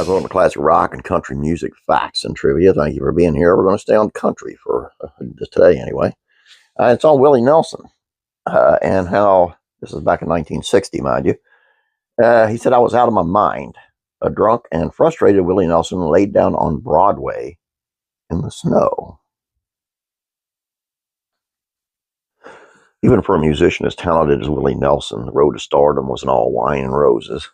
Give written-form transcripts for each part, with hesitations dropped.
guys, welcome to Classic Rock and Country Music Facts and Trivia. Thank you for being here. We're going to stay on country for today anyway. It's on Willie Nelson and how, this is back in 1960, mind you. He said, "I was out of my mind. A drunk and frustrated Willie Nelson laid down on Broadway in the snow." Even for a musician as talented as Willie Nelson, the road to stardom wasn't all wine and roses.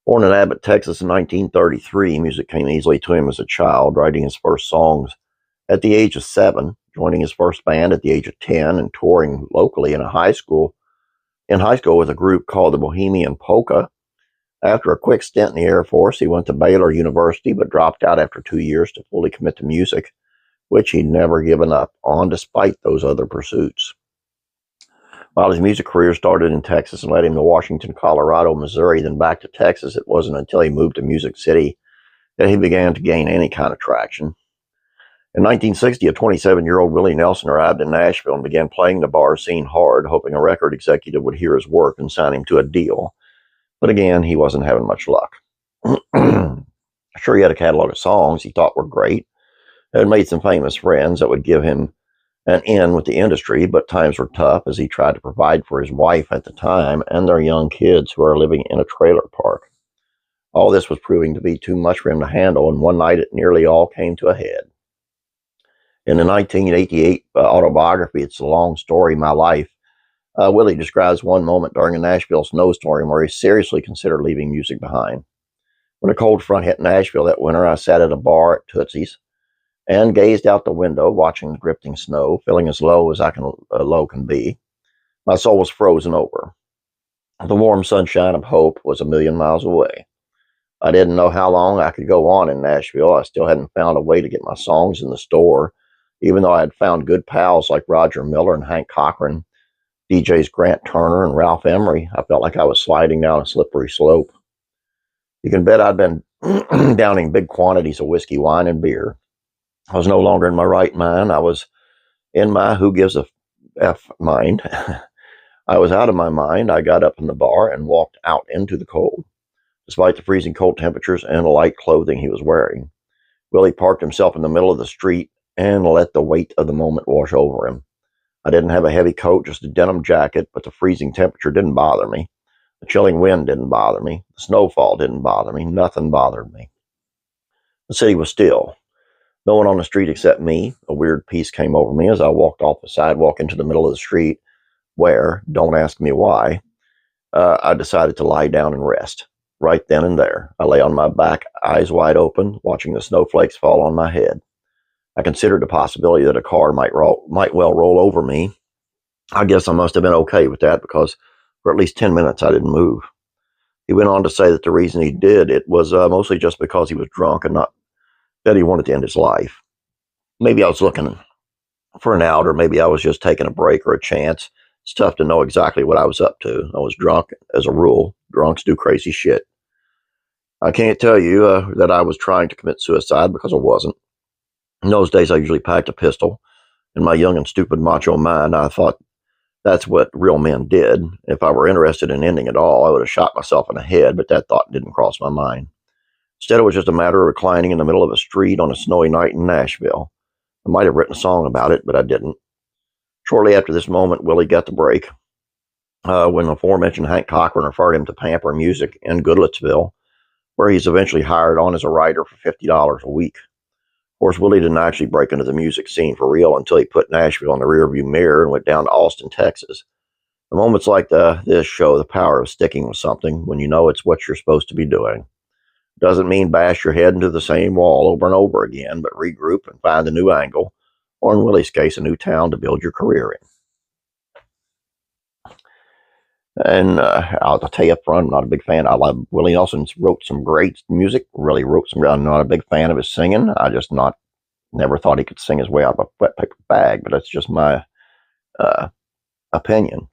Born in Abbott, Texas in 1933, music came easily to him as a child, writing his first songs at the age of 7, joining his first band at the age of 10, and touring locally in high school with a group called the Bohemian Polka. After a quick stint in the Air Force, he went to Baylor University, but dropped out after 2 years to fully commit to music, which he'd never given up on despite those other pursuits. While his music career started in Texas and led him to Washington, Colorado, Missouri, then back to Texas, it wasn't until he moved to Music City that he began to gain any kind of traction. In 1960, a 27-year-old Willie Nelson arrived in Nashville and began playing the bar scene hard, hoping a record executive would hear his work and sign him to a deal. But again, he wasn't having much luck. Sure, he had a catalog of songs he thought were great, and made some famous friends that would give him an in with the industry, but times were tough as he tried to provide for his wife at the time and their young kids who are living in a trailer park. All this was proving to be too much for him to handle, and one night it nearly all came to a head. In the 1988 autobiography, It's a Long Story, My Life, Willie describes one moment during a Nashville snowstorm where he seriously considered leaving music behind. When a cold front hit Nashville that winter, I sat at a bar at Tootsie's and gazed out the window, watching the drifting snow, feeling as low as low can be. My soul was frozen over. The warm sunshine of hope was a million miles away. I didn't know how long I could go on in Nashville. I still hadn't found a way to get my songs in the store, even though I had found good pals like Roger Miller and Hank Cochran, DJs Grant Turner and Ralph Emery. I felt like I was sliding down a slippery slope. You can bet I'd been downing big quantities of whiskey, wine, and beer. I was no longer in my right mind. I was in my who gives a F mind. I was out of my mind. I got up in the bar and walked out into the cold. Despite the freezing cold temperatures and the light clothing he was wearing, Willie parked himself in the middle of the street and let the weight of the moment wash over him. I didn't have a heavy coat, just a denim jacket, but the freezing temperature didn't bother me. The chilling wind didn't bother me. The snowfall didn't bother me. Nothing bothered me. The city was still. No one on the street except me. A weird peace came over me as I walked off the sidewalk into the middle of the street where, don't ask me why, I decided to lie down and rest. Right then and there, I lay on my back, eyes wide open, watching the snowflakes fall on my head. I considered the possibility that a car might well roll over me. I guess I must have been okay with that because for at least 10 minutes I didn't move. He went on to say that the reason he did it was mostly just because he was drunk and not that he wanted to end his life. Maybe I was looking for an out, or maybe I was just taking a break or a chance. It's tough to know exactly what I was up to. I was drunk, as a rule. Drunks do crazy shit. I can't tell you that I was trying to commit suicide, because I wasn't. In those days, I usually packed a pistol. In my young and stupid macho mind, I thought that's what real men did. If I were interested in ending it all, I would have shot myself in the head, but that thought didn't cross my mind. Instead, it was just a matter of reclining in the middle of a street on a snowy night in Nashville. I might have written a song about it, but I didn't. Shortly after this moment, Willie got the break. When the aforementioned Hank Cochran referred him to Pamper Music in Goodlettsville, where he's eventually hired on as a writer for $50 a week. Of course, Willie didn't actually break into the music scene for real until he put Nashville in the rearview mirror and went down to Austin, Texas. The moments like this show the power of sticking with something when you know it's what you're supposed to be doing. Doesn't mean bash your head into the same wall over and over again, but regroup and find a new angle, or in Willie's case, a new town to build your career in. And I'll tell you up front, I'm not a big fan. I love Willie Nelson. Wrote some great music, really wrote some. I'm not a big fan of his singing. I just never thought he could sing his way out of a wet paper bag, but that's just my opinion.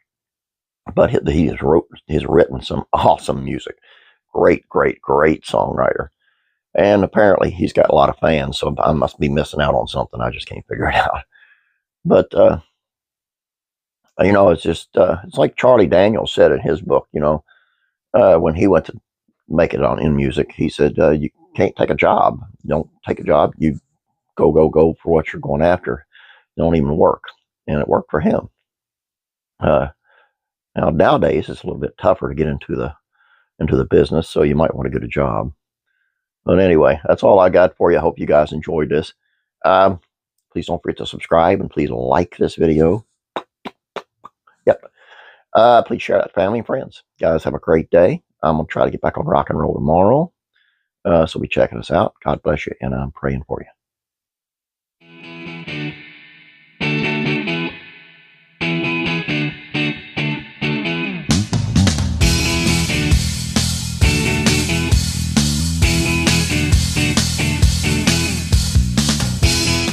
But he's written some awesome music. Great songwriter. And apparently he's got a lot of fans, so I must be missing out on something. I just can't figure it out. But, it's just, it's like Charlie Daniels said in his book, when he went to make it in music, he said, you can't take a job. Don't take a job. You go for what you're going after. Don't even work. And it worked for him. Now nowadays it's a little bit tougher to get into the business, so you might want to get a job. But anyway, that's all I got for you. I hope you guys enjoyed this. Please don't forget to subscribe, and please like this video. Yep. Please share it with family and friends. Guys, have a great day. I'm going to try to get back on rock and roll tomorrow. So be checking us out. God bless you, and I'm praying for you.